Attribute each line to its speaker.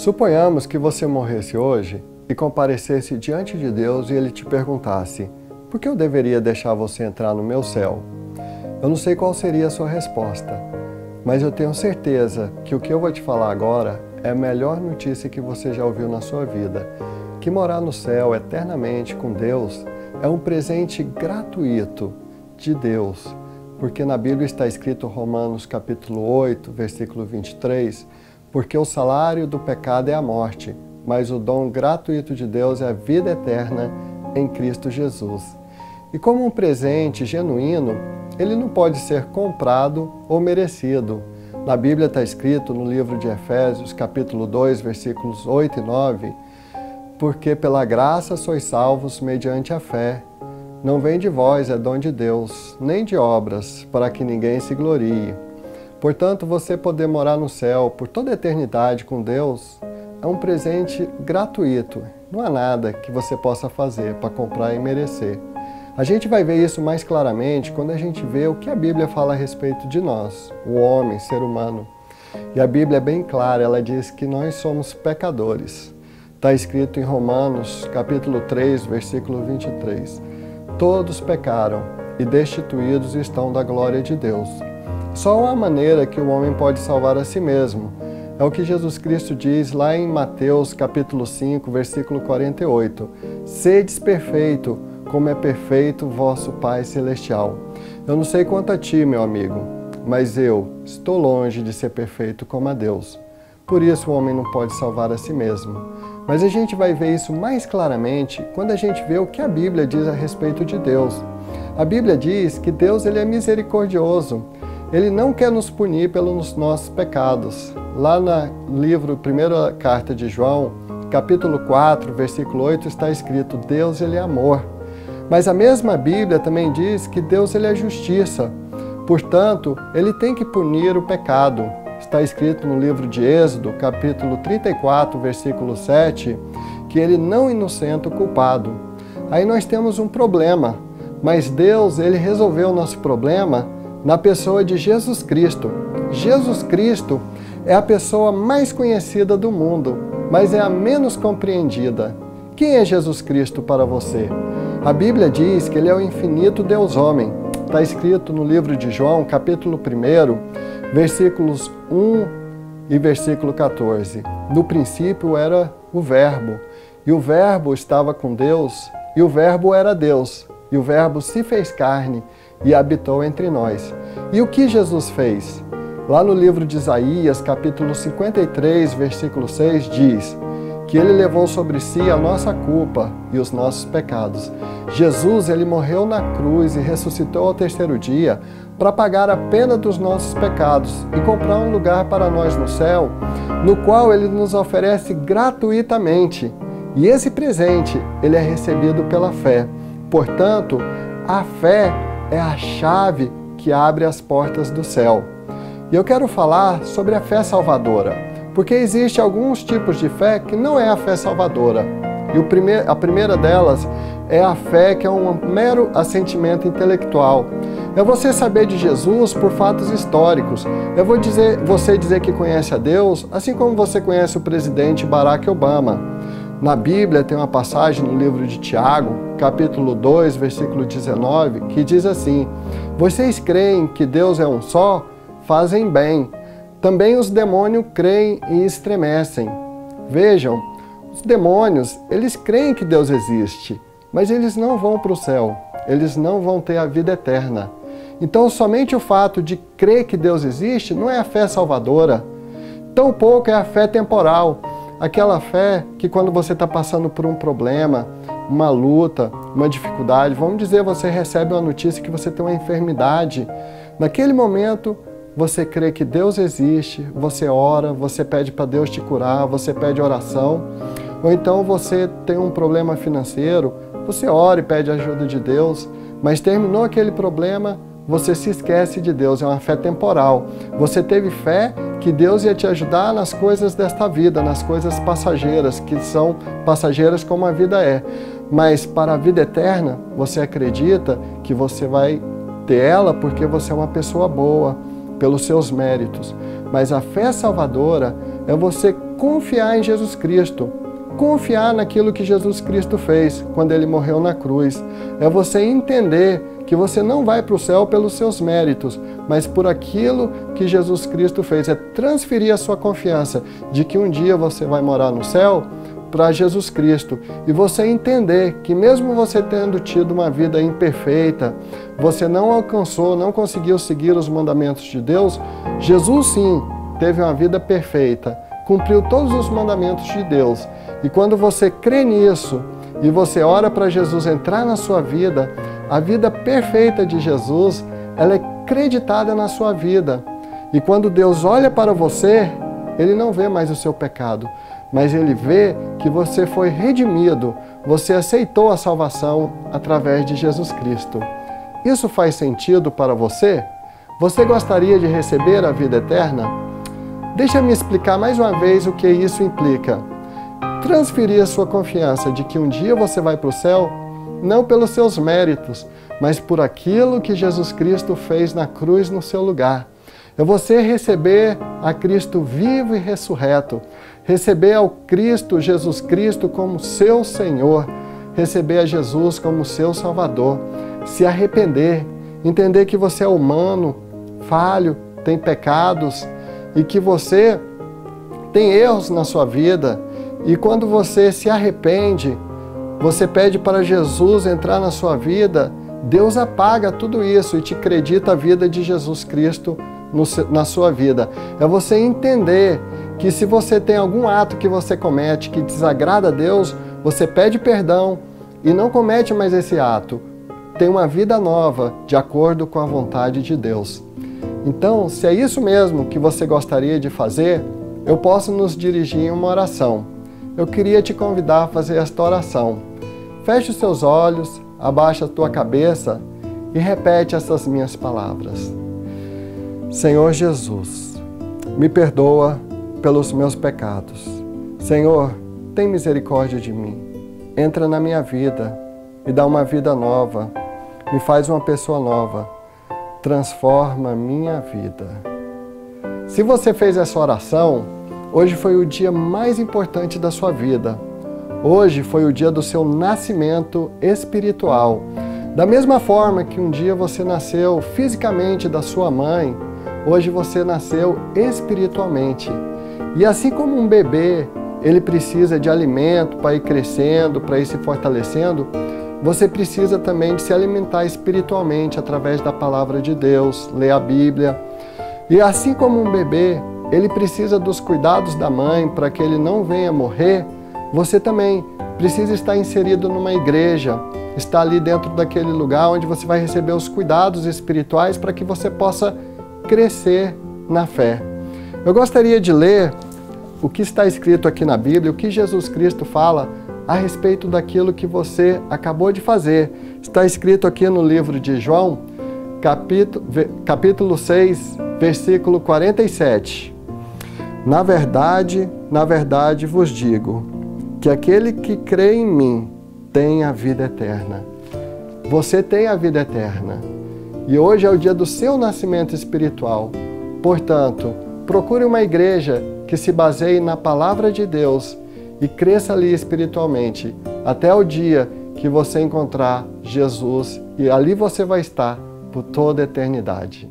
Speaker 1: Suponhamos que você morresse hoje e comparecesse diante de Deus e Ele te perguntasse: por que eu deveria deixar você entrar no meu céu? Eu não sei qual seria a sua resposta, mas eu tenho certeza que o que eu vou te falar agora é a melhor notícia que você já ouviu na sua vida. Que morar no céu eternamente com Deus é um presente gratuito de Deus, porque na Bíblia está escrito Romanos capítulo 8, versículo 23, porque o salário do pecado é a morte, mas o dom gratuito de Deus é a vida eterna em Cristo Jesus. E como um presente genuíno, ele não pode ser comprado ou merecido. Na Bíblia está escrito no livro de Efésios, capítulo 2, versículos 8 e 9, porque pela graça sois salvos mediante a fé. Não vem de vós, é dom de Deus, nem de obras, para que ninguém se glorie. Portanto, você poder morar no céu por toda a eternidade com Deus é um presente gratuito. Não há nada que você possa fazer para comprar e merecer. A gente vai ver isso mais claramente quando a gente vê o que a Bíblia fala a respeito de nós, o homem, ser humano. E a Bíblia é bem clara, ela diz que nós somos pecadores. Está escrito em Romanos, capítulo 3, versículo 23. Todos pecaram e destituídos estão da glória de Deus. Só uma maneira que o homem pode salvar a si mesmo. É o que Jesus Cristo diz lá em Mateus capítulo 5, versículo 48. Sedes perfeito, como é perfeito vosso Pai Celestial. Eu não sei quanto a ti, meu amigo, mas eu estou longe de ser perfeito como a Deus. Por isso o homem não pode salvar a si mesmo. Mas a gente vai ver isso mais claramente quando a gente vê o que a Bíblia diz a respeito de Deus. A Bíblia diz que Deus ele é misericordioso. Ele não quer nos punir pelos nossos pecados. Lá no livro, primeira carta de João, capítulo 4, versículo 8, está escrito: Deus ele é amor. Mas a mesma Bíblia também diz que Deus ele é justiça. Portanto, ele tem que punir o pecado. Está escrito no livro de Êxodo, capítulo 34, versículo 7, que ele não inocenta o culpado. Aí nós temos um problema, mas Deus ele resolveu o nosso problema na pessoa de Jesus Cristo. Jesus Cristo é a pessoa mais conhecida do mundo, mas é a menos compreendida. Quem é Jesus Cristo para você? A Bíblia diz que ele é o infinito Deus homem. Está escrito no livro de João, capítulo 1, versículos 1 e versículo 14. No princípio era o Verbo, e o Verbo estava com Deus, e o Verbo era Deus, e o Verbo se fez carne e habitou entre nós. E o que Jesus fez? Lá no livro de Isaías, capítulo 53, versículo 6, diz que ele levou sobre si a nossa culpa e os nossos pecados. Jesus, ele morreu na cruz e ressuscitou ao terceiro dia para pagar a pena dos nossos pecados e comprar um lugar para nós no céu, no qual ele nos oferece gratuitamente. E esse presente, ele é recebido pela fé. Portanto, a fé é a chave que abre as portas do céu. E eu quero falar sobre a fé salvadora, porque existem alguns tipos de fé que não é a fé salvadora. E a primeira delas é a fé que é um mero assentimento intelectual. É você saber de Jesus por fatos históricos. É você dizer que conhece a Deus, assim como você conhece o presidente Barack Obama. Na Bíblia tem uma passagem no livro de Tiago, capítulo 2, versículo 19, que diz assim: vocês creem que Deus é um só? Fazem bem. Também os demônios creem e estremecem. Vejam, os demônios, eles creem que Deus existe, mas eles não vão para o céu, eles não vão ter a vida eterna. Então, somente o fato de crer que Deus existe não é a fé salvadora. Tampouco é a fé temporal, aquela fé que quando você está passando por um problema, uma luta, uma dificuldade, vamos dizer, você recebe uma notícia que você tem uma enfermidade. Naquele momento, você crê que Deus existe, você ora, você pede para Deus te curar, você pede oração. Ou então você tem um problema financeiro, você ora e pede ajuda de Deus, mas terminou aquele problema, você se esquece de Deus, é uma fé temporal. Você teve fé que Deus ia te ajudar nas coisas desta vida, nas coisas passageiras, que são passageiras como a vida é. Mas para a vida eterna, você acredita que você vai ter ela porque você é uma pessoa boa, pelos seus méritos. Mas a fé salvadora é você confiar em Jesus Cristo. Confiar naquilo que Jesus Cristo fez quando Ele morreu na cruz. É você entender que você não vai para o céu pelos seus méritos, mas por aquilo que Jesus Cristo fez. É transferir a sua confiança de que um dia você vai morar no céu para Jesus Cristo. E você entender que mesmo você tendo tido uma vida imperfeita, você não alcançou, não conseguiu seguir os mandamentos de Deus, Jesus sim teve uma vida perfeita, cumpriu todos os mandamentos de Deus. E quando você crê nisso e você ora para Jesus entrar na sua vida, a vida perfeita de Jesus, ela é creditada na sua vida. E quando Deus olha para você, Ele não vê mais o seu pecado, mas Ele vê que você foi redimido, você aceitou a salvação através de Jesus Cristo. Isso faz sentido para você? Você gostaria de receber a vida eterna? Deixa-me explicar mais uma vez o que isso implica. Transferir a sua confiança de que um dia você vai para o céu, não pelos seus méritos, mas por aquilo que Jesus Cristo fez na cruz no seu lugar. É você receber a Cristo vivo e ressurreto, receber ao Cristo, Jesus Cristo, como seu Senhor, receber a Jesus como seu Salvador, se arrepender, entender que você é humano, falho, tem pecados e que você tem erros na sua vida. E quando você se arrepende, você pede para Jesus entrar na sua vida, Deus apaga tudo isso e te acredita a vida de Jesus Cristo na sua vida. É você entender que se você tem algum ato que você comete que desagrada a Deus, você pede perdão e não comete mais esse ato. Tem uma vida nova, de acordo com a vontade de Deus. Então, se é isso mesmo que você gostaria de fazer, eu posso nos dirigir em uma oração. Eu queria te convidar a fazer esta oração. Feche os seus olhos, abaixa a tua cabeça e repete essas minhas palavras. Senhor Jesus, me perdoa pelos meus pecados. Senhor, tem misericórdia de mim. Entra na minha vida, me dá uma vida nova, me faz uma pessoa nova. Transforma a minha vida. Se você fez essa oração, hoje foi o dia mais importante da sua vida. Hoje foi o dia do seu nascimento espiritual. Da mesma forma que um dia você nasceu fisicamente da sua mãe, hoje você nasceu espiritualmente. E assim como um bebê, ele precisa de alimento para ir crescendo, para ir se fortalecendo, você precisa também de se alimentar espiritualmente através da palavra de Deus, ler a Bíblia. E assim como um bebê, ele precisa dos cuidados da mãe para que ele não venha morrer, você também precisa estar inserido numa igreja, estar ali dentro daquele lugar onde você vai receber os cuidados espirituais para que você possa crescer na fé. Eu gostaria de ler o que está escrito aqui na Bíblia, o que Jesus Cristo fala a respeito daquilo que você acabou de fazer. Está escrito aqui no livro de João, capítulo 6, versículo 47. Na verdade vos digo, que aquele que crê em mim tem a vida eterna. Você tem a vida eterna. E hoje é o dia do seu nascimento espiritual. Portanto, procure uma igreja que se baseie na palavra de Deus e cresça ali espiritualmente, até o dia que você encontrar Jesus, e ali você vai estar por toda a eternidade.